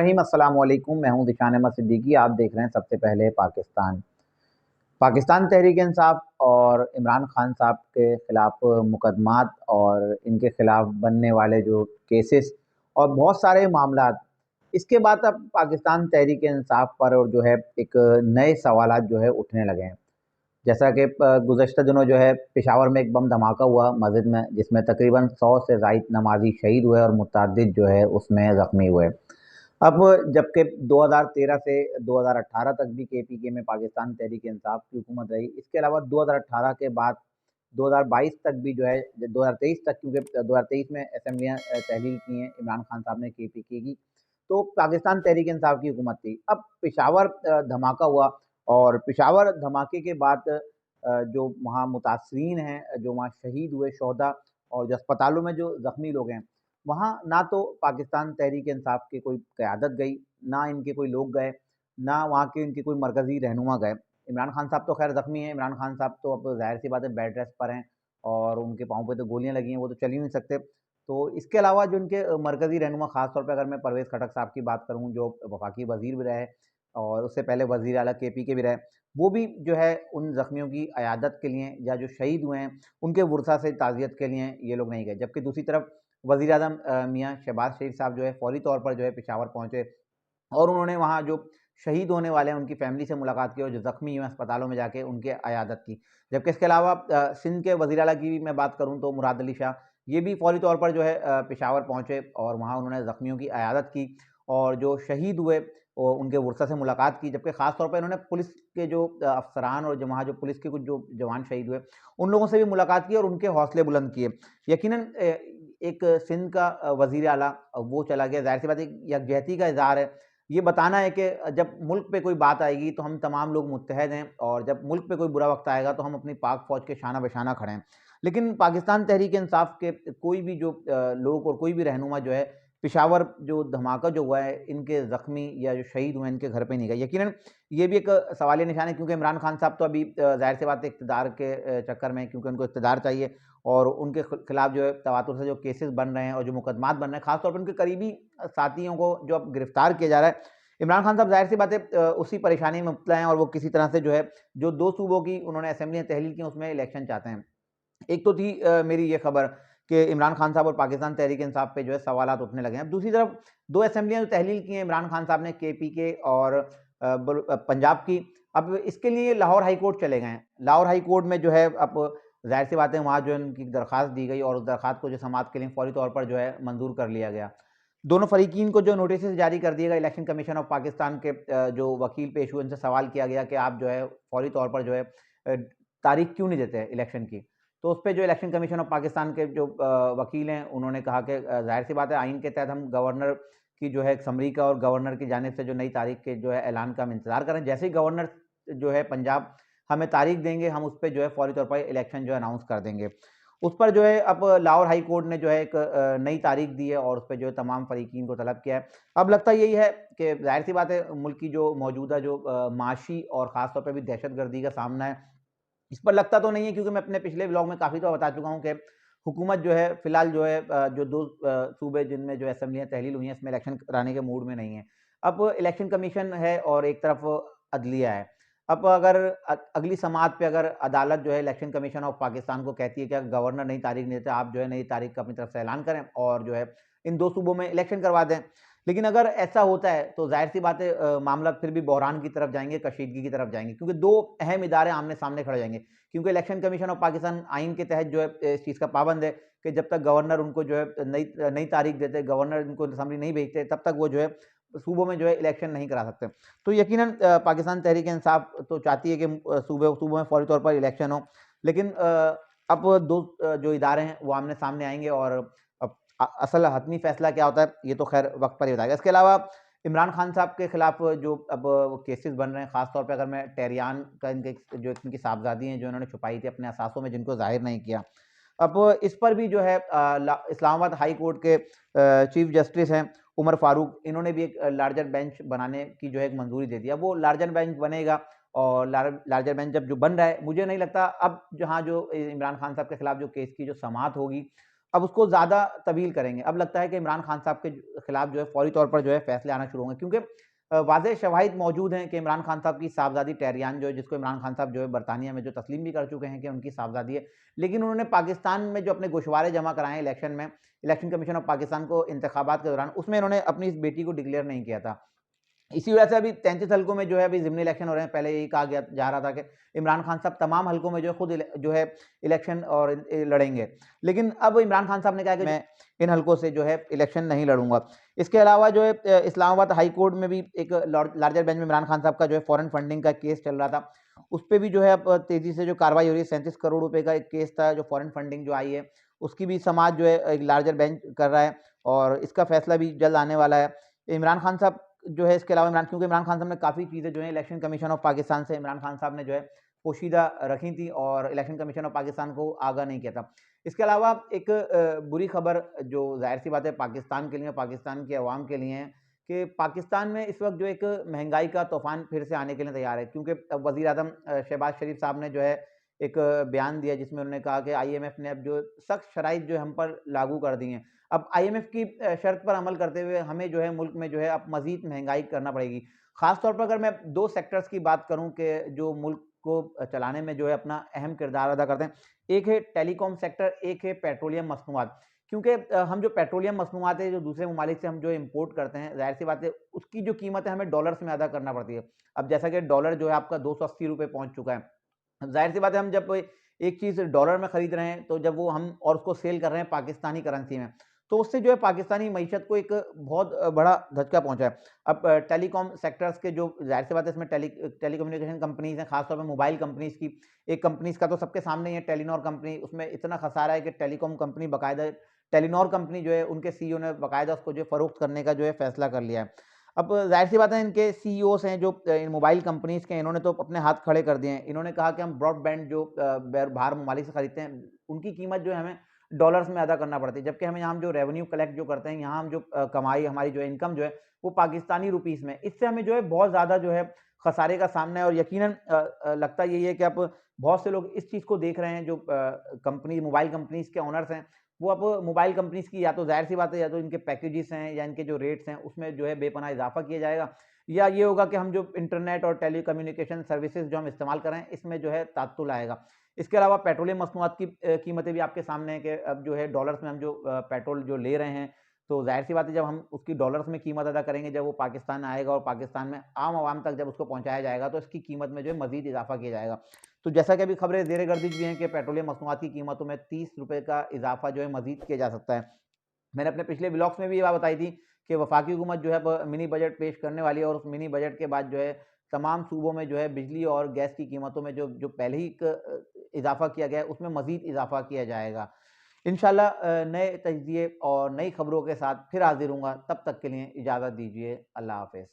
रहीम अस्सलाम वालेकुम। मैं हूं दिशान अहमद सिद्दीकी। आप देख रहे हैं सबसे पहले पाकिस्तान। पाकिस्तान तहरीक इंसाफ और इमरान खान साहब के खिलाफ मुकदमात और इनके खिलाफ बनने वाले जो केसेस और बहुत सारे मामलात, इसके बाद अब पाकिस्तान तहरीक इंसाफ पर और जो है एक नए सवालात जो है उठने लगे हैं। जैसा कि गुज़श्ता दिनों जो है पेशावर में एक बम धमाका हुआ मस्जिद में, जिसमें तकरीबन 100 से ज़ायद नमाजी शहीद हुए और मुतअद्दिद जो है उसमें ज़ख्मी हुए। अब जबकि 2013 से 2018 तक भी केपीके में पाकिस्तान तहरीक इंसाफ की हुकूमत रही। इसके अलावा 2018 के बाद 2022 तक भी जो है 2023 तक, क्योंकि 2023 में असेंबलियाँ तहलील की हैं इमरान खान साहब ने केपीके की, तो पाकिस्तान तहरीक इंसाफ की हुकूमत थी। अब पेशावर धमाका हुआ और पेशावर धमाके के बाद जो वहाँ मुतासरीन हैं, जो वहाँ शहीद हुए शोहदा और जो अस्पतालों में जो ज़ख्मी लोग हैं, वहाँ ना तो पाकिस्तान तहरीक इंसाफ की कोई क़यादत गई, ना इनके कोई लोग गए, ना वहाँ के इनके कोई मरकज़ी रहनुमा गए। इमरान खान साहब तो ख़ैर ज़ख्मी हैं, इमरान खान साहब तो अब ज़ाहिर-सी बात है बेड रेस्ट पर हैं और उनके पाँव पे तो गोलियाँ लगी हैं, वो तो चल ही नहीं सकते। तो इसके अलावा जो इनके मरकज़ी रहनुमा, ख़ास तौर पे अगर मैं परवेज़ खटक साहब की बात करूँ, जो वफ़ाकी वज़ीर भी रहे और उससे पहले वज़ीर आला केपीके भी रहे, वो भी जो है उन ज़ख्मियों की अयादत के लिए या जो शहीद हुए हैं, उनके वुरसा से ताज़ियत के लिए ये लोग नहीं गए। जबकि दूसरी तरफ वज़ीर-ए-आज़म मियाँ शहबाज़ शरीफ़ साहब जो है फ़ौरी तौर पर जो है पेशावर पहुँचे और उन्होंने वहाँ जो शहीद होने वाले हैं उनकी फ़ैमिली से मुलाकात की और जो ज़ख्मी हुए हैं अस्पतालों में जाके उनकी अयादत की। जबकि इसके अलावा सिंध के वज़ीर आला की भी मैं बात करूँ तो मुराद अली शाह, ये भी फ़ौरी तौर पर जो है पेशावर पहुँचे और वहाँ उन्होंने ज़ख्मियों की अयादत की और जो शहीद हुए उनके वुरसा से मुलाकात की। जबकि ख़ास तौर पे इन्होंने पुलिस के जो अफ़सरान और जो वहाँ जो पुलिस के कुछ जो जवान शहीद हुए, उन लोगों से भी मुलाकात की और उनके हौसले बुलंद किए। यकीनन एक सिंध का वज़ीर आला वो चला गया, ज़ाहिर-सी बात है यकजहती का इज़हार है। ये बताना है कि जब मुल्क पे कोई बात आएगी तो हम तमाम लोग मुत्तहद हैं और जब मुल्क पे कोई बुरा वक़्त आएगा तो हम अपनी पाक फ़ौज के शाना बशाना खड़े हैं। लेकिन पाकिस्तान तहरीक इंसाफ के कोई भी जो लोग और कोई भी रहनुमा जो है, पेशावर जो धमाका जो हुआ है, इनके ज़ख्मी या जो शहीद हुए हैं, इनके घर पे नहीं गए। यकीनन ये भी एक सवालिया निशान है, क्योंकि इमरान खान साहब तो अभी ज़ाहिर-सी बात है इक़्तिदार के चक्कर में हैं, क्योंकि उनको इक़्तिदार चाहिए और उनके खिलाफ जो है तवातुर से जो केसेस बन रहे हैं और जो मुकदमात बन रहे हैं, ख़ास तौर पे उनके करीबी साथियों को जो अब गिरफ्तार किया जा रहा है। इमरान खान साहब ज़ाहिर-सी बात है उसी परेशानी में मुब्तला हैं और वो किसी तरह से जो है, जो 2 सूबों की उन्होंने असेंबलियाँ तहलील की, उसमें इलेक्शन चाहते हैं। एक तो थी मेरी ये खबर कि इमरान खान साहब और पाकिस्तान तहरीक इंसाफ पे जो है सवालात उठने लगे हैं। अब दूसरी तरफ 2 असेंबलियाँ जो तहलील की हैं इमरान खान साहब ने, केपीके और पंजाब की। अब इसके लिए लाहौर हाई कोर्ट चले गए हैं। लाहौर हाई कोर्ट में जो है अब ज़ाहिर-सी बात है वहाँ जो है उनकी दरख़्वास्त दी गई और उस दरख़्वास्त को जो समाअत के लिए फ़ौरी तौर पर जो है मंज़ूर कर लिया गया। दोनों फ़रीक़ीन को जो नोटिसेस जारी कर दिए गए, इलेक्शन कमीशन ऑफ पाकिस्तान के जो वकील पेश हुए, उनसे सवाल किया गया कि आप जो है फ़ौरी तौर पर जो है तारीख़ क्यों नहीं देते इलेक्शन की? तो उसपे जो इलेक्शन कमीशन ऑफ पाकिस्तान के जो वकील हैं, उन्होंने कहा कि ज़ाहिर-सी बात है आइन के तहत हम गवर्नर की जो है एक समरी का और गवर्नर की जानिब से जो नई तारीख़ के जो है ऐलान का हम इंतज़ार कर रहे हैं। जैसे ही गवर्नर जो है पंजाब हमें तारीख़ देंगे, हम उस पे जो है फ़ौरी तौर पर इलेक्शन जो है अनाउंस कर देंगे। उस पर जो है अब लाहौर हाई कोर्ट ने जो है एक नई तारीख़ दी है और उस पे जो है तमाम फ़रीक़ीन को तलब किया है। अब लगता यही है कि ज़ाहिर-सी बात है मुल्क की जो मौजूदा जो माशी और ख़ास तौर पे भी दहशतगर्दी का सामना है, इस पर लगता तो नहीं है, क्योंकि मैं अपने पिछले व्लॉग में काफ़ी दफ़ा बता चुका हूँ कि हुकूमत जो है फ़िलहाल जो है जो 2 सूबे जिनमें जो असेंबलियाँ तहलील हुई हैं, इसमें इलेक्शन कराने के मूड में नहीं है। अब इलेक्शन कमीशन है और एक तरफ अदलिया है। अब अगर अगली समाअत पे अगर अदालत जो है इलेक्शन कमीशन ऑफ पाकिस्तान को कहती है कि अगर गवर्नर नई तारीख़ नहीं देते, आप जो है नई तारीख़ का अपनी तरफ से ऐलान करें और जो है इन 2 सूबों में इलेक्शन करवा दें। लेकिन अगर ऐसा होता है तो ज़ाहिर-सी बात है मामला फिर भी बहरान की तरफ जाएँगे, कशीदगी की तरफ जाएँगे, क्योंकि 2 अहम इदारे आमने-सामने खड़े हो जाएँगे। क्योंकि इलेक्शन कमीशन ऑफ पाकिस्तान आइन के तहत जो है इस चीज़ का पाबंद है कि जब तक गवर्नर उनको जो है नई नई तारीख़ देते, गवर्नर इनको असम्बली नहीं भेजते, तब तक वो जो है सूबों में जो है इलेक्शन नहीं करा सकते। तो यकीनन पाकिस्तान तहरीक इंसाफ तो चाहती है कि सूबों में फ़ौरी तौर पर इलेक्शन हो। लेकिन अब 2 जो इदारे हैं वो आमने-सामने आएँगे और अब असल हतमी फ़ैसला क्या होता है, ये तो ख़ैर वक़्त पर ही बताएगा। इसके अलावा इमरान खान साहब के खिलाफ जो अब केसेस बन रहे हैं, ख़ास तौर पे अगर मैं टेहरियान का इनके जो इनकी साहबज़ादी हैं, जो इन्होंने छुपाई थी अपने असासों में, जिनको ज़ाहिर नहीं किया। अब इस पर भी जो है इस्लामाबाद हाई कोर्ट के चीफ जस्टिस हैं उमर फ़ारूक, इन्होंने भी एक लार्जर बेंच बनाने की जो है एक मंजूरी दे दी है। अब वो लार्जर बेंच बनेगा और लार्जर बेंच जब जो बन रहा है, मुझे नहीं लगता अब जहाँ जो इमरान खान साहब के खिलाफ जो केस की जो समाअत होगी, अब उसको ज़्यादा तवील करेंगे। अब लगता है कि इमरान खान साहब के खिलाफ जो है फौरी तौर पर जो है फैसले आना शुरू होंगे, क्योंकि वाज़ेह शवाहिद मौजूद हैं कि इमरान खान साहब की साहबज़ादी टेरियान जो है, जिसको इमरान खान साहब जो है बरतानिया में जो तस्लीम भी कर चुके हैं कि उनकी साहबज़ादी है, लेकिन उन्होंने पाकिस्तान में जो अपने गोशवारे जमा कराए हैं इलेक्शन में, इलेक्शन कमीशन ऑफ पाकिस्तान को इंतखाबात के दौरान, उसमें इन्होंने अपनी इस बेटी को डिक्लेयर नहीं किया था। इसी वजह से अभी 33 हल्कों में जो है अभी ज़िमनी इलेक्शन हो रहे हैं। पहले यही कहा गया जा रहा था कि इमरान खान साहब तमाम हल्कों में जो है खुद जो है इलेक्शन और लड़ेंगे। लेकिन अब इमरान खान साहब ने कहा कि मैं इन हल्कों से जो है इलेक्शन नहीं लड़ूंगा। इसके अलावा जो है इस्लामाबाद हाई कोर्ट में भी एक लार्जर बेंच में इमरान खान साहब का जो है फॉरेन फंडिंग का केस चल रहा था। उस पर भी जो है अब तेजी से जो कार्रवाई हो रही है। 37 करोड़ रुपए का एक केस था जो फॉरेन फंडिंग जो आई है, उसकी भी समाज जो है एक लार्जर बेंच कर रहा है और इसका फैसला भी जल्द आने वाला है। इमरान खान साहब जो है इसके अलावा क्योंकि इमरान खान साहब ने काफ़ी चीज़ें जो है इलेक्शन कमीशन ऑफ पाकिस्तान से इमरान खान साहब ने जो है पोशीदा रखी थी और इलेक्शन कमीशन ऑफ पाकिस्तान को आगाह नहीं किया था। इसके अलावा एक बुरी खबर जो ज़ाहिर सी बात है पाकिस्तान के लिए, पाकिस्तान की आवाम के लिए है कि पाकिस्तान में इस वक्त जो एक महंगाई का तूफान फिर से आने के लिए तैयार है, क्योंकि वज़ीर आज़म शहबाज शरीफ साहब ने जो है एक बयान दिया जिसमें उन्होंने कहा कि IMF ने अब जो सख्त शराइत जो हम पर लागू कर दी हैं। अब IMF की शर्त पर अमल करते हुए हमें जो है मुल्क में जो है अब मज़ीद महंगाई करना पड़ेगी। ख़ास तौर पर अगर मैं 2 सेक्टर्स की बात करूँ कि जो मुल्क को चलाने में जो है अपना अहम किरदार अदा करते हैं। एक है टेलीकॉम सेक्टर, एक है पेट्रोलियम मसनूआत। क्योंकि हम जो पेट्रोलियम मसनूआत है जो दूसरे ममालिक से हम जो इम्पोर्ट करते हैं, ज़ाहिर-सी बात है उसकी जो कीमत है हमें डॉलर्स में अदा करना पड़ती है। अब जैसा कि डॉलर जो है आपका ₹280 पहुँच चुका है। अब ज़ाहिर-सी बात है हम जब एक चीज़ डॉलर में खरीद रहे हैं, तो जब वो हम और उसको सेल कर रहे हैं पाकिस्तानी करेंसी में, तो उससे जो है पाकिस्तानी मईशत को एक बहुत बड़ा धचका पहुँचा है। अब टेलीकॉम सेक्टर्स के जो ज़ाहिर-सी बात है इसमें टेलीकम्युनिकेशन कंपनीज़ हैं, ख़ास तौर पे मोबाइल कंपनीज़ की। एक कंपनीज़ का तो सबके सामने ही है टेलीनॉर कंपनी, उसमें इतना खसारा है कि टेलीकॉम कंपनी बाकायदा टेलीनॉर कंपनी जो है उनके CEO ने बाकायदा उसको जो है फ़रोख्त करने का जो है फ़ैसला कर लिया है। अब ज़ाहिर-सी बात है इनके CEOs हैं जो इन मोबाइल कंपनीज़ के, इन्होंने तो अपने हाथ खड़े कर दिए हैं। इन्होंने कहा कि हम ब्रॉडबैंड जो बाहर ममालिक से खरीदते हैं, उनकी कीमत जो है हमें डॉलर्स में अदा करना पड़ती है। जबकि हमें यहाँ जो रेवेन्यू कलेक्ट जो करते हैं, यहाँ हम जो कमाई हमारी जो इनकम जो है, वो पाकिस्तानी रुपीस में। इससे हमें जो है बहुत ज़्यादा जो है खसारे का सामना है और यकीनन लगता यही है कि अब बहुत से लोग इस चीज़ को देख रहे हैं जो कंपनी मोबाइल कंपनीज़ के ओनर्स हैं, वो अब मोबाइल कंपनीज़ की या तो ज़ाहिर-सी बात है या तो इनके पैकेजेस हैं या इनके जो रेट्स हैं, उसमें जो है बेपनाह इज़ाफ़ा किया जाएगा, या ये होगा कि हम जो इंटरनेट और टेलीकम्युनिकेशन सर्विसेज़ जो हम इस्तेमाल कर रहे हैं, इसमें जो है तात्तुल आएगा। इसके अलावा पेट्रोलियम मसनूआत की कीमतें भी आपके सामने हैं कि अब जो है डॉलर्स में हम जो पेट्रोल जो ले रहे हैं, तो ज़ाहिर-सी बात है जब हम उसकी डॉलर्स में कीमत अदा करेंगे, जब वो पाकिस्तान आएगा और पाकिस्तान में आम आवाम तक जब उसको पहुँचाया जाएगा, तो इसकी कीमत में जो है मज़ीद इज़ाफ़ा किया जाएगा। तो जैसा कि अभी खबरें ज़ेर गर्दिश भी हैं कि पेट्रोलियम मसनूआत की कीमतों में ₹30 का इज़ाफ़ा जो है मज़ीद किया जा सकता है। मैंने अपने पिछले व्लॉग्स में भी ये बात बताई थी कि वफ़ाकी हुकूमत जो है अब मिनी बजट पेश करने वाली है और उस मिनी बजट के बाद जो है तमाम सूबों में जो है बिजली और गैस की कीमतों में जो जो पहले ही इज़ाफ़ा किया गया है, उसमें मज़ीद इज़ाफ़ा किया जाएगा। इंशाल्लाह नए तजिए और नई खबरों के साथ फिर हाज़िर होऊँगा, तब तक के लिए इजाज़त दीजिए। अल्लाह हाफ़िज़।